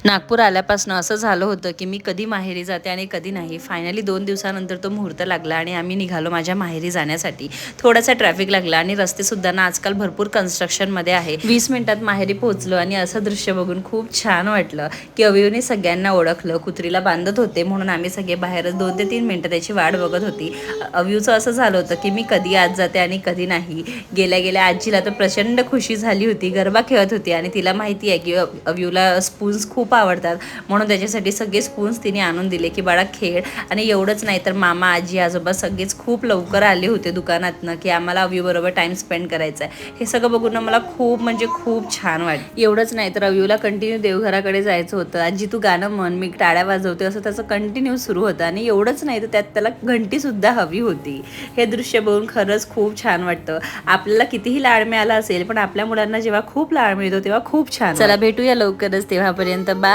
नागपूर आल्यापासून असं झालं होतं की मी कधी माहेरी जाते आणि कधी नाही. फायनली 2 दिवसानंतर तो मुहूर्त लागला आणि आम्ही निघालो माझ्या माहेरी जाण्यासाठी. थोडासा ट्रॅफिक लागला आणि रस्तेसुद्धा ना आजकाल भरपूर कन्स्ट्रक्शनमध्ये आहे. 20 मिनिटात माहेरी पोहोचलो आणि असं दृश्य बघून खूप छान वाटलं की अविवने सगळ्यांना ओळखलं. कुत्रीला बांधत होते म्हणून आम्ही सगळे बाहेरच 2 ते 3 मिनिटं त्याची वाट बघत होती. अविवचं असं झालं होतं की मी कधी आज जाते आणि कधी नाही. गेल्या गेल्या आजीला तर प्रचंड खुशी झाली होती. गरबा खेळत होती आणि तिला माहिती आहे की अविवला स्पून्स खूप आवडतात म्हणून त्याच्यासाठी सगळे स्पून्स तिने आणून दिले की बाळा खेळ. आणि एवढंच नाही तर मामा आजी आजोबा सगळेच खूप लवकर आले होते दुकानातनं की आम्हाला अविवबरोबर टाईम स्पेंड करायचा आहे. हे सगळं बघून मला खूप म्हणजे खूप छान वाटतं. एवढंच नाही तर अविवला कंटिन्यू देवघराकडे जायचं होतं. आजी तू गाणं म्हण मी टाळ्या वाजवते असं त्याचं कंटिन्यू सुरू होतं. आणि एवढंच नाही तर त्यात त्याला घंटीसुद्धा हवी होती. हे दृश्य बघून खरंच खूप छान वाटतं. आपल्याला कितीही लाड मिळाला असेल पण आपल्या मुलांना जेव्हा खूप लाड मिळतो तेव्हा खूप छान. चला भेटूया लवकरच, तेव्हापर्यंत बाय.